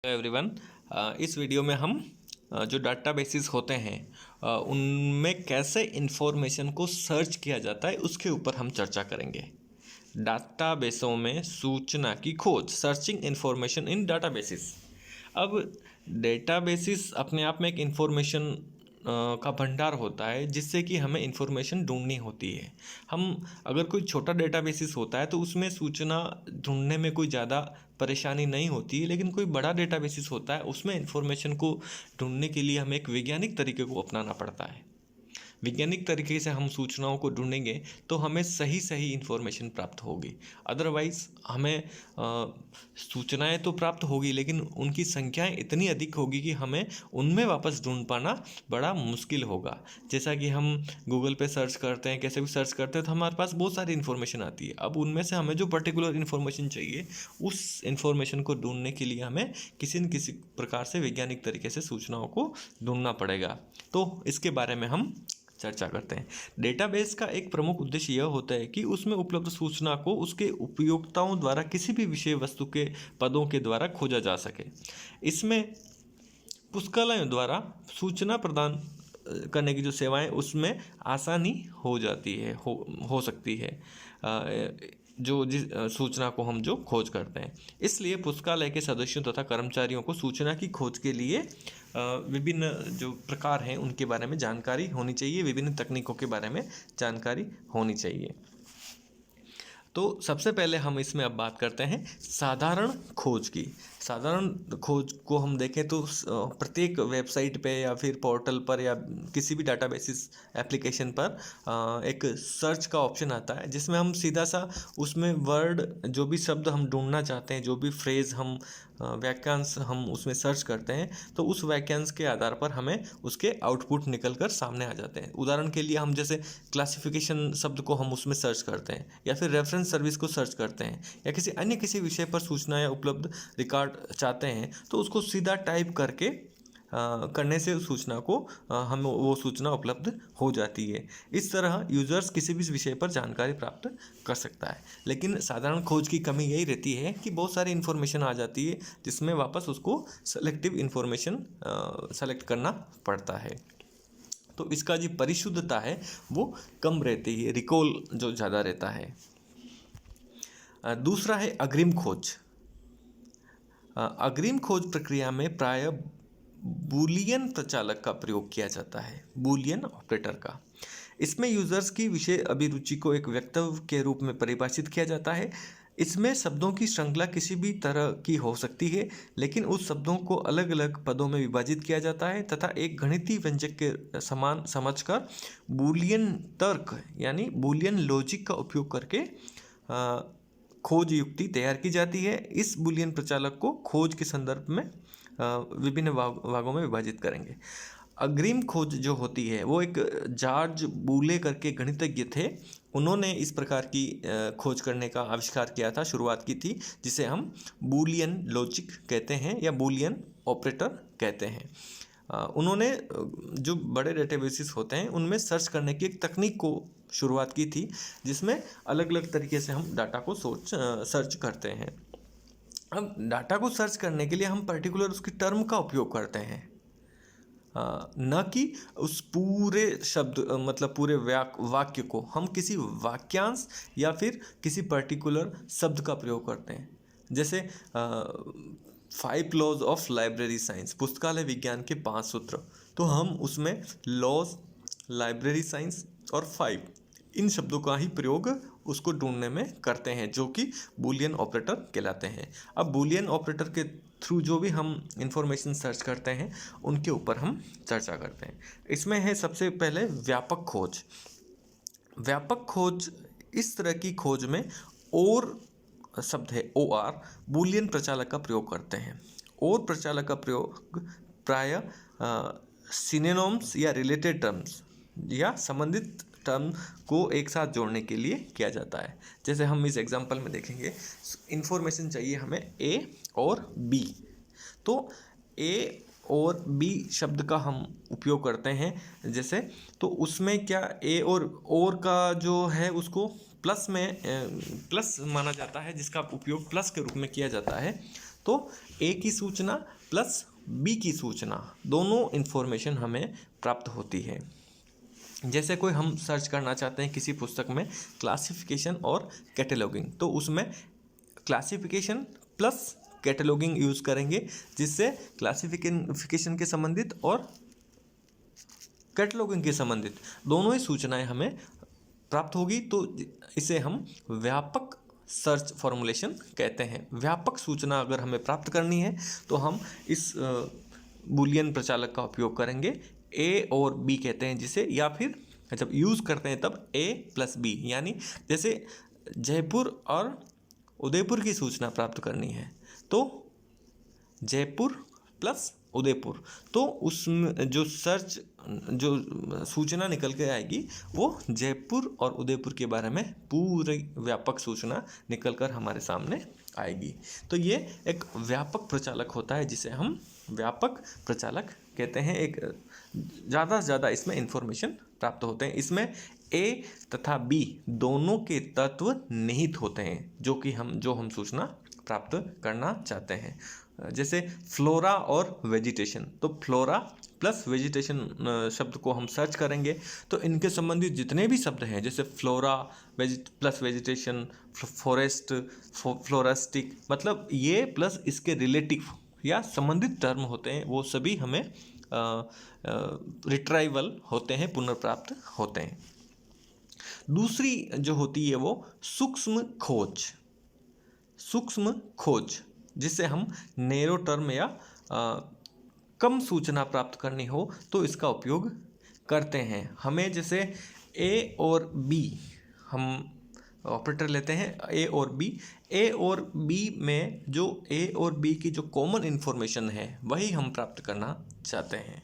Hello everyone. इस video में हम जो डाटाबेसेस होते हैं उनमें कैसे इंफॉर्मेशन को सर्च किया जाता है उसके ऊपर हम चर्चा करेंगे। डाटाबेसों में सूचना की खोज, सर्चिंग इंफॉर्मेशन इन डाटाबेसेस। अब डेटाबेसेस अपने आप में एक इंफॉर्मेशन का भंडार होता है जिससे कि हमें इंफॉर्मेशन ढूंढनी होती है। हम अगर कोई छोटा डेटाबेसेस होता है तो उसमें सूचना ढूंढने में कोई ज़्यादा परेशानी नहीं होती है, लेकिन कोई बड़ा डेटाबेसेस होता है उसमें इंफॉर्मेशन को ढूंढने के लिए हमें एक वैज्ञानिक तरीके को अपनाना पड़ता है। वैज्ञानिक तरीके से हम सूचनाओं को ढूंढेंगे तो हमें सही सही इन्फॉर्मेशन प्राप्त होगी। अदरवाइज़ हमें सूचनाएं तो प्राप्त होगी लेकिन उनकी संख्याएं इतनी अधिक होगी कि हमें उनमें वापस ढूंढ पाना बड़ा मुश्किल होगा। जैसा कि हम गूगल पे सर्च करते हैं, कैसे भी सर्च करते हैं तो हमारे पास बहुत सारी इन्फॉर्मेशन आती है। अब उनमें से हमें जो पर्टिकुलर इन्फॉर्मेशन चाहिए उस इन्फॉर्मेशन को ढूंढने के लिए हमें किसी न किसी प्रकार से वैज्ञानिक तरीके से सूचनाओं को ढूंढना पड़ेगा। तो इसके बारे में हम चर्चा करते हैं। डेटाबेस का एक प्रमुख उद्देश्य यह होता है कि उसमें उपलब्ध सूचना को उसके उपयोक्ताओं द्वारा किसी भी विषय वस्तु के पदों के द्वारा खोजा जा सके। इसमें पुस्तकालयों द्वारा सूचना प्रदान करने की जो सेवाएं उसमें आसानी हो जाती है, हो सकती है जो जिस सूचना को हम जो खोज करते हैं। इसलिए पुस्तकालय के सदस्यों तथा कर्मचारियों को सूचना की खोज के लिए विभिन्न जो प्रकार हैं उनके बारे में जानकारी होनी चाहिए, विभिन्न तकनीकों के बारे में जानकारी होनी चाहिए। तो सबसे पहले हम इसमें अब बात करते हैं साधारण खोज की। साधारण खोज को हम देखें तो प्रत्येक वेबसाइट पे या फिर पोर्टल पर या किसी भी डाटाबेसिस एप्लीकेशन पर एक सर्च का ऑप्शन आता है जिसमें हम सीधा सा उसमें वर्ड, जो भी शब्द हम ढूंढना चाहते हैं, जो भी फ्रेज़ हम वाक्यांश हम उसमें सर्च करते हैं तो उस वाक्यांश के आधार पर हमें उसके आउटपुट निकल कर सामने आ जाते हैं। उदाहरण के लिए हम जैसे क्लासिफिकेशन शब्द को हम उसमें सर्च करते हैं या फिर रेफरेंस सर्विस को सर्च करते हैं या किसी विषय पर सूचना या उपलब्ध रिकॉर्ड चाहते हैं तो उसको सीधा टाइप करके करने से उस सूचना को हमें वो सूचना उपलब्ध हो जाती है। इस तरह यूजर्स किसी भी विषय पर जानकारी प्राप्त कर सकता है। लेकिन साधारण खोज की कमी यही रहती है कि बहुत सारी इन्फॉर्मेशन आ जाती है जिसमें वापस उसको सेलेक्टिव इन्फॉर्मेशन सेलेक्ट करना पड़ता है। तो इसका जो परिशुद्धता है वो कम रहती है, रिकॉल जो ज़्यादा रहता है। दूसरा है अग्रिम खोज। अग्रिम खोज प्रक्रिया में प्रायः बूलियन प्रचालक का प्रयोग किया जाता है, बूलियन ऑपरेटर का। इसमें यूजर्स की विषय अभिरुचि को एक वक्तव्य के रूप में परिभाषित किया जाता है। इसमें शब्दों की श्रृंखला किसी भी तरह की हो सकती है, लेकिन उस शब्दों को अलग अलग पदों में विभाजित किया जाता है तथा एक गणितीय व्यंजक के समान समझकर बूलियन तर्क यानी बूलियन लॉजिक का उपयोग करके खोज युक्ति तैयार की जाती है। इस बूलियन प्रचालक को खोज के संदर्भ में विभिन्न भागों में विभाजित करेंगे। अग्रिम खोज जो होती है वो एक जॉर्ज बूले करके गणितज्ञ थे, उन्होंने इस प्रकार की खोज करने का आविष्कार किया था, शुरुआत की थी, जिसे हम बूलियन लॉजिक कहते हैं या बूलियन ऑपरेटर कहते हैं। उन्होंने जो बड़े डेटाबेसेस होते हैं उनमें सर्च करने की एक तकनीक को शुरुआत की थी जिसमें अलग अलग तरीके से हम डाटा को सर्च करते हैं। अब डाटा को सर्च करने के लिए हम पर्टिकुलर उसकी टर्म का उपयोग करते हैं, न कि उस पूरे शब्द मतलब पूरे वाक्य को। हम किसी वाक्यांश या फिर किसी पर्टिकुलर शब्द का प्रयोग करते हैं। जैसे 5 लॉज ऑफ लाइब्रेरी साइंस, पुस्तकालय विज्ञान के 5 सूत्र, तो हम उसमें लॉज, लाइब्रेरी साइंस और 5 इन शब्दों का ही प्रयोग उसको ढूंढने में करते हैं जो कि बूलियन ऑपरेटर कहलाते हैं। अब बूलियन ऑपरेटर के थ्रू जो भी हम इंफॉर्मेशन सर्च करते हैं उनके ऊपर हम चर्चा करते हैं। इसमें है सबसे पहले व्यापक खोज। व्यापक खोज इस तरह की खोज में और शब्द है OR, बूलियन प्रचालक का प्रयोग करते हैं। और प्रचालक का प्रयोग प्रायः सिनोनिम्स या रिलेटेड टर्म्स या संबंधित टर्म को एक साथ जोड़ने के लिए किया जाता है। जैसे हम इस एग्जांपल में देखेंगे, इन्फॉर्मेशन चाहिए हमें A और B, तो A और B शब्द का हम उपयोग करते हैं। जैसे तो उसमें क्या A और का जो है उसको प्लस माना जाता है, जिसका उपयोग प्लस के रूप में किया जाता है। तो ए की सूचना प्लस बी की सूचना दोनों इन्फॉर्मेशन हमें प्राप्त होती है। जैसे कोई हम सर्च करना चाहते हैं किसी पुस्तक में क्लासिफिकेशन और कैटलॉगिंग, तो उसमें क्लासिफिकेशन प्लस कैटलॉगिंग यूज़ करेंगे, जिससे क्लासिफिकेशन के संबंधित और कैटलॉगिंग के संबंधित दोनों ही सूचनाएं हमें प्राप्त होगी। तो इसे हम व्यापक सर्च फॉर्मुलेशन कहते हैं। व्यापक सूचना अगर हमें प्राप्त करनी है तो हम इस बूलियन प्रचालक का उपयोग करेंगे, ए और बी कहते हैं जिसे, या फिर जब यूज़ करते हैं तब ए प्लस बी, यानी जैसे जयपुर और उदयपुर की सूचना प्राप्त करनी है तो जयपुर प्लस उदयपुर, तो उसमें जो सर्च जो सूचना निकल के आएगी वो जयपुर और उदयपुर के बारे में पूरी व्यापक सूचना निकल कर हमारे सामने आएगी। तो ये एक व्यापक प्रचालक होता है जिसे हम व्यापक प्रचालक कहते हैं। एक ज़्यादा से ज़्यादा इसमें इंफॉर्मेशन प्राप्त होते हैं। इसमें ए तथा बी दोनों के तत्व निहित होते हैं जो हम सूचना प्राप्त करना चाहते हैं। जैसे फ्लोरा और वेजिटेशन, तो फ्लोरा प्लस वेजिटेशन शब्द को हम सर्च करेंगे तो इनके संबंधित जितने भी शब्द हैं, जैसे फ्लोरा प्लस वेजिटेशन, फॉरेस्ट, फ्लोरास्टिक, मतलब ये प्लस इसके रिलेटिव या संबंधित टर्म होते हैं, वो सभी हमें रिट्राइवल होते हैं, पुनर्प्राप्त होते हैं। दूसरी जो होती है वो सूक्ष्म खोज, जिससे हम नैरो टर्म या कम सूचना प्राप्त करनी हो तो इसका उपयोग करते हैं। हमें जैसे ए और बी, हम ऑपरेटर लेते हैं ए और बी में जो ए और बी की जो कॉमन इन्फॉर्मेशन है वही हम प्राप्त करना चाहते हैं।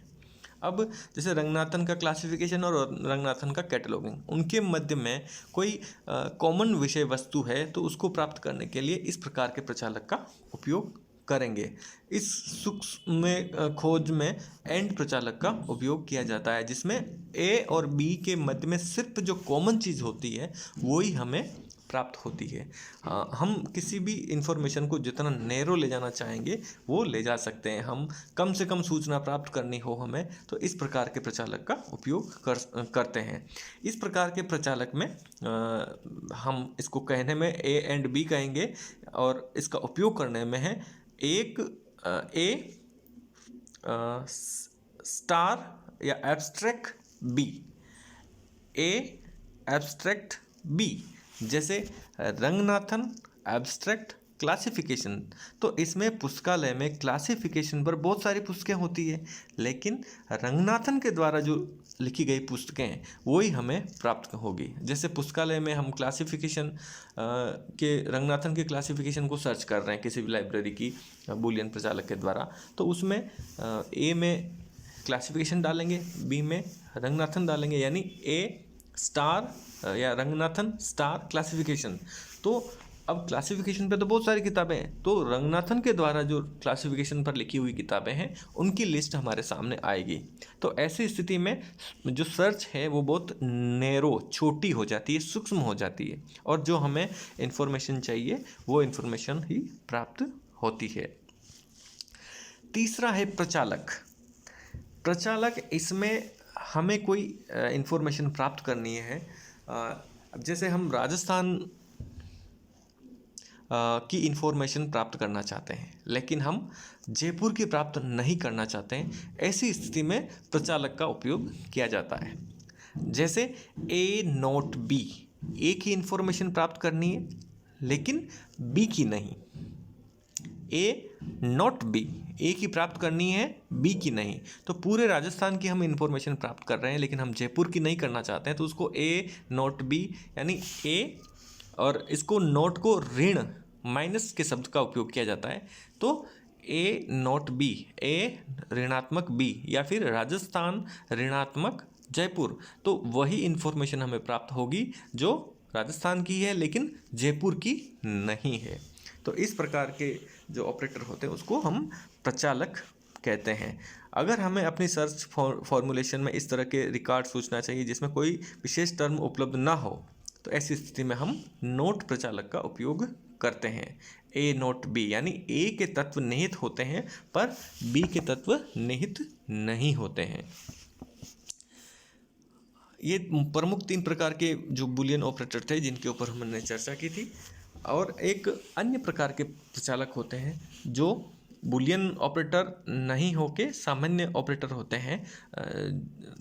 अब जैसे रंगनाथन का क्लासिफिकेशन और रंगनाथन का कैटलॉगिंग, उनके मध्य में कोई कॉमन विषय वस्तु है तो उसको प्राप्त करने के लिए इस प्रकार के प्रचालक का उपयोग करेंगे। इस सूक्ष्म खोज में एंड प्रचालक का उपयोग किया जाता है, जिसमें ए और बी के मध्य में सिर्फ जो कॉमन चीज़ होती है वही हमें प्राप्त होती है। हम किसी भी इंफॉर्मेशन को जितना नैरो ले जाना चाहेंगे वो ले जा सकते हैं। हम कम से कम सूचना प्राप्त करनी हो हमें तो इस प्रकार के प्रचालक का उपयोग करते हैं। इस प्रकार के प्रचालक में हम इसको कहने में ए एंड बी कहेंगे और इसका उपयोग करने में है एक ए स्टार या एब्स्ट्रैक्ट बी, ए एब्स्ट्रैक्ट बी, जैसे रंगनाथन एब्स्ट्रैक्ट क्लासिफिकेशन। तो इसमें पुस्तकालय में क्लासिफिकेशन पर बहुत सारी पुस्तकें होती है, लेकिन रंगनाथन के द्वारा जो लिखी गई पुस्तकें वही हमें प्राप्त होगी। जैसे पुस्तकालय में हम क्लासिफिकेशन के रंगनाथन के क्लासिफिकेशन को सर्च कर रहे हैं किसी भी लाइब्रेरी की बूलियन प्रचालक के द्वारा, तो उसमें ए में क्लासिफिकेशन डालेंगे, बी में रंगनाथन डालेंगे, यानी ए स्टार या रंगनाथन स्टार क्लासिफिकेशन। तो अब क्लासिफिकेशन पे तो बहुत सारी किताबें हैं, तो रंगनाथन के द्वारा जो क्लासिफिकेशन पर लिखी हुई किताबें हैं उनकी लिस्ट हमारे सामने आएगी। तो ऐसी स्थिति में जो सर्च है वो बहुत नैरो, छोटी हो जाती है, सूक्ष्म हो जाती है, और जो हमें इन्फॉर्मेशन चाहिए वो इन्फॉर्मेशन ही प्राप्त होती है। तीसरा है प्रचालक। इसमें हमें कोई इन्फॉर्मेशन प्राप्त करनी है। अब जैसे हम राजस्थान की इन्फॉर्मेशन प्राप्त करना चाहते हैं लेकिन हम जयपुर की प्राप्त नहीं करना चाहते हैं, ऐसी स्थिति में प्रचालक का उपयोग किया जाता है। जैसे ए नॉट बी, ए की इन्फॉर्मेशन प्राप्त करनी है लेकिन बी की नहीं, ए नॉट बी, ए की प्राप्त करनी है बी की नहीं। तो पूरे राजस्थान की हम इन्फॉर्मेशन प्राप्त कर रहे हैं लेकिन हम जयपुर की नहीं करना चाहते हैं, तो उसको ए नॉट बी, यानी ए और इसको नोट को ऋण माइनस के शब्द का उपयोग किया जाता है। तो ए नॉट बी, ए ऋणात्मक बी, या फिर राजस्थान ऋणात्मक जयपुर, तो वही इन्फॉर्मेशन हमें प्राप्त होगी जो राजस्थान की है लेकिन जयपुर की नहीं है। तो इस प्रकार के जो ऑपरेटर होते हैं उसको हम प्रचालक कहते हैं। अगर हमें अपनी सर्च फॉर्मुलेशन में इस तरह के रिकॉर्ड सूचना चाहिए जिसमें कोई विशेष टर्म उपलब्ध ना हो, तो ऐसी स्थिति में हम नोट प्रचालक का उपयोग करते हैं। ए नोट बी, यानी ए के तत्व निहित होते हैं पर बी के तत्व निहित नहीं होते हैं। ये प्रमुख 3 प्रकार के जो बूलियन ऑपरेटर थे जिनके ऊपर हमने चर्चा की थी। और एक अन्य प्रकार के प्रचालक होते हैं जो बूलियन ऑपरेटर नहीं होके सामान्य ऑपरेटर होते हैं,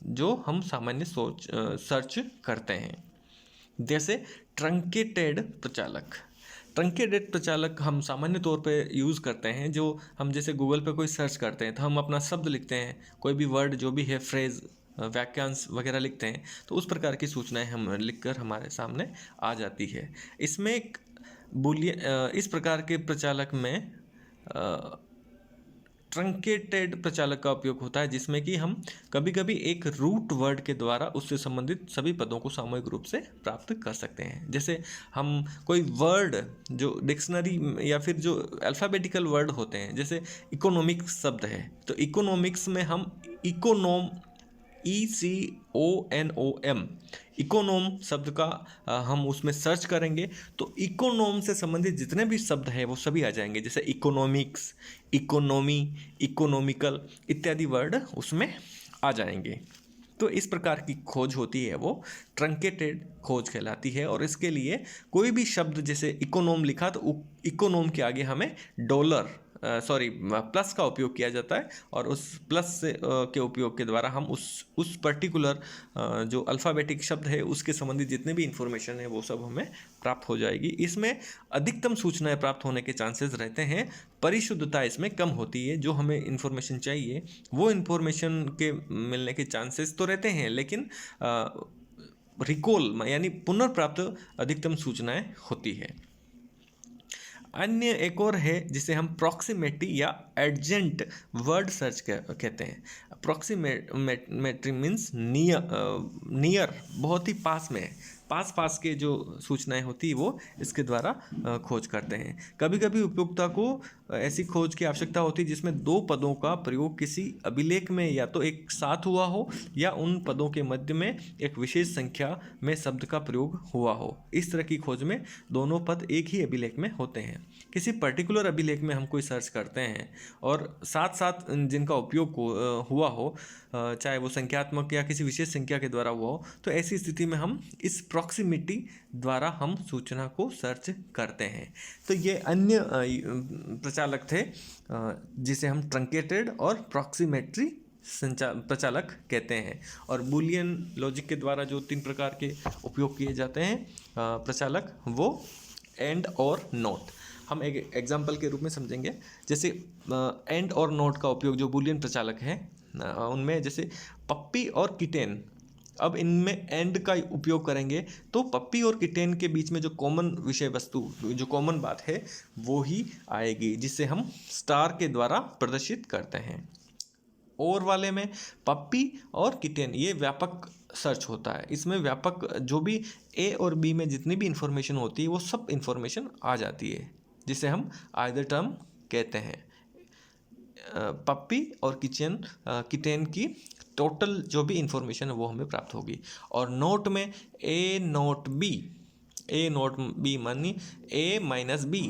जो हम सामान्य सर्च करते हैं। जैसे ट्रंकेटेड प्रचालक। ट्रंकेटेड प्रचालक हम सामान्य तौर पे यूज़ करते हैं, जो हम जैसे गूगल पे कोई सर्च करते हैं तो हम अपना शब्द लिखते हैं, कोई भी वर्ड जो भी है, फ्रेज़, वाक्यांश वगैरह लिखते हैं, तो उस प्रकार की सूचनाएं हम लिखकर हमारे सामने आ जाती है। इसमें एक बूलियन इस प्रकार के प्रचालक में ट्रंकेटेड प्रचालक का उपयोग होता है, जिसमें कि हम कभी कभी एक रूट वर्ड के द्वारा उससे संबंधित सभी पदों को सामूहिक रूप से प्राप्त कर सकते हैं। जैसे हम कोई वर्ड जो डिक्शनरी या फिर जो अल्फ़ाबेटिकल वर्ड होते हैं, जैसे इकोनॉमिक्स शब्द है, तो इकोनॉमिक्स में हम इकोनॉम, ECONOM, इकोनॉम शब्द का हम उसमें सर्च करेंगे तो इकोनॉम से संबंधित जितने भी शब्द हैं वो सभी आ जाएंगे। जैसे इकोनॉमिक्स, इकोनॉमी, इकोनॉमिकल इत्यादि वर्ड उसमें आ जाएंगे। तो इस प्रकार की खोज होती है वो ट्रंकेटेड खोज कहलाती है। और इसके लिए कोई भी शब्द जैसे इकोनॉम लिखा तो इकोनॉम के आगे हमें प्लस का उपयोग किया जाता है, और उस प्लस से के उपयोग के द्वारा हम उस पर्टिकुलर जो अल्फ़ाबेटिक शब्द है उसके संबंधित जितने भी इंफॉर्मेशन है वो सब हमें प्राप्त हो जाएगी। इसमें अधिकतम सूचनाएं प्राप्त होने के चांसेस रहते हैं, परिशुद्धता इसमें कम होती है। जो हमें इंफॉर्मेशन चाहिए वो इंफॉर्मेशन के मिलने के चांसेस तो रहते हैं, लेकिन रिकॉल यानी पुनर्प्राप्त अधिकतम सूचनाएं होती है। अन्य एक और है जिसे हम प्रॉक्सिमिटी या एडजेंट वर्ड सर्च कहते हैं। प्रॉक्सिमेट्री मीन्स नियर, बहुत ही पास में, पास के जो सूचनाएं होती है वो इसके द्वारा खोज करते हैं। कभी कभी उपयोक्ता को ऐसी खोज की आवश्यकता होती है जिसमें 2 पदों का प्रयोग किसी अभिलेख में या तो एक साथ हुआ हो या उन पदों के मध्य में एक विशेष संख्या में शब्द का प्रयोग हुआ हो। इस तरह की खोज में दोनों पद एक ही अभिलेख में होते हैं। किसी पर्टिकुलर अभिलेख में हम कोई सर्च करते हैं और साथ साथ जिनका उपयोग हुआ हो, चाहे वो संख्यात्मक या किसी विशेष संख्या के द्वारा हुआ हो, तो ऐसी स्थिति में हम इस प्रॉक्सिमिटी द्वारा हम सूचना को सर्च करते हैं। तो ये अन्य प्रचालक थे जिसे हम ट्रंकेटेड और प्रॉक्सिमेट्री प्रचालक कहते हैं। और बूलियन लॉजिक के द्वारा जो 3 प्रकार के उपयोग किए जाते हैं प्रचालक, वो एंड और नॉट। हम एक एग्जाम्पल के रूप में समझेंगे। जैसे एंड और नॉट का उपयोग जो बूलियन प्रचालक है उनमें, जैसे पप्पी और किटेन, अब इनमें एंड का उपयोग करेंगे तो पप्पी और किटेन के बीच में जो कॉमन विषय वस्तु, जो कॉमन बात है वो ही आएगी, जिसे हम स्टार के द्वारा प्रदर्शित करते हैं। और वाले में पप्पी और किटेन, ये व्यापक सर्च होता है। इसमें व्यापक जो भी ए और बी में जितनी भी इंफॉर्मेशन होती है वो सब इंफॉर्मेशन आ जाती है, जिसे हम आइदर टर्म कहते हैं। पप्पी और किटेन की टोटल जो भी इंफॉर्मेशन है वो हमें प्राप्त होगी। और नोट में ए नोट बी मानी ए माइनस बी,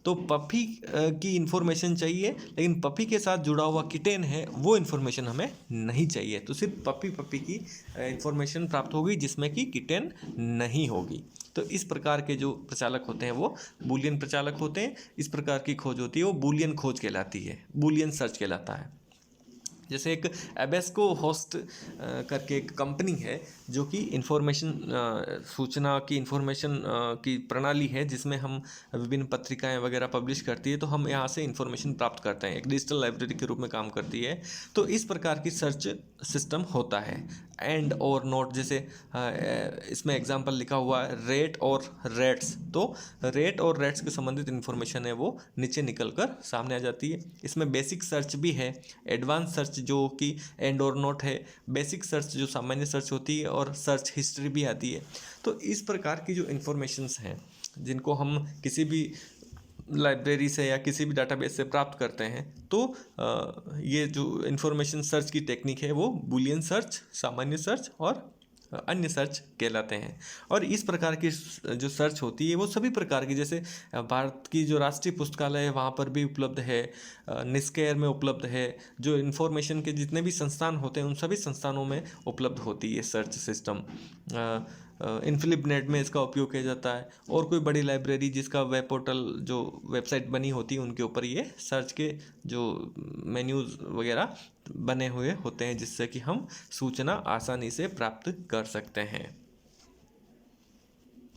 तो पप्पी की इंफॉर्मेशन चाहिए, लेकिन पप्पी के साथ जुड़ा हुआ किटेन है वो इंफॉर्मेशन हमें नहीं चाहिए, तो सिर्फ पप्पी की इंफॉर्मेशन प्राप्त होगी जिसमें कि किटेन नहीं होगी। तो इस प्रकार के जो प्रचालक होते हैं वो बूलियन प्रचालक होते हैं। इस प्रकार की खोज होती है वो बूलियन खोज कहलाती है, बूलियन सर्च कहलाता है। जैसे एक एबेस्को होस्ट करके एक कंपनी है जो कि सूचना की इंफॉर्मेशन की प्रणाली है, जिसमें हम विभिन्न पत्रिकाएं वगैरह पब्लिश करती है, तो हम यहाँ से इंफॉर्मेशन प्राप्त करते हैं, एक डिजिटल लाइब्रेरी के रूप में काम करती है। तो इस प्रकार की सर्च सिस्टम होता है। एंड और नोट, जैसे इसमें एग्जांपल लिखा हुआ है रेट और रेट्स, तो रेट और रेट्स के संबंधित इन्फॉर्मेशन है वो नीचे निकल कर सामने आ जाती है। इसमें बेसिक सर्च भी है, एडवांस सर्च जो कि एंड और नोट है, बेसिक सर्च जो सामान्य सर्च होती है, और सर्च हिस्ट्री भी आती है। तो इस प्रकार की जो इन्फॉर्मेशंस हैं जिनको हम किसी भी लाइब्रेरी से या किसी भी डाटाबेस से प्राप्त करते हैं, तो ये जो इंफॉर्मेशन सर्च की टेक्निक है वो बूलियन सर्च, सामान्य सर्च और अन्य सर्च कहलाते हैं। और इस प्रकार की जो सर्च होती है वो सभी प्रकार की, जैसे भारत की जो राष्ट्रीय पुस्तकालय है वहाँ पर भी उपलब्ध है, निस्केयर में उपलब्ध है, जो इन्फॉर्मेशन के जितने भी संस्थान होते हैं उन सभी संस्थानों में उपलब्ध होती है सर्च सिस्टम। इन्फिलिपनेट में इसका उपयोग किया जाता है, और कोई बड़ी लाइब्रेरी जिसका वेब पोर्टल जो वेबसाइट बनी होती है उनके ऊपर ये सर्च के जो मेन्यूज़ वगैरह बने हुए होते हैं, जिससे कि हम सूचना आसानी से प्राप्त कर सकते हैं।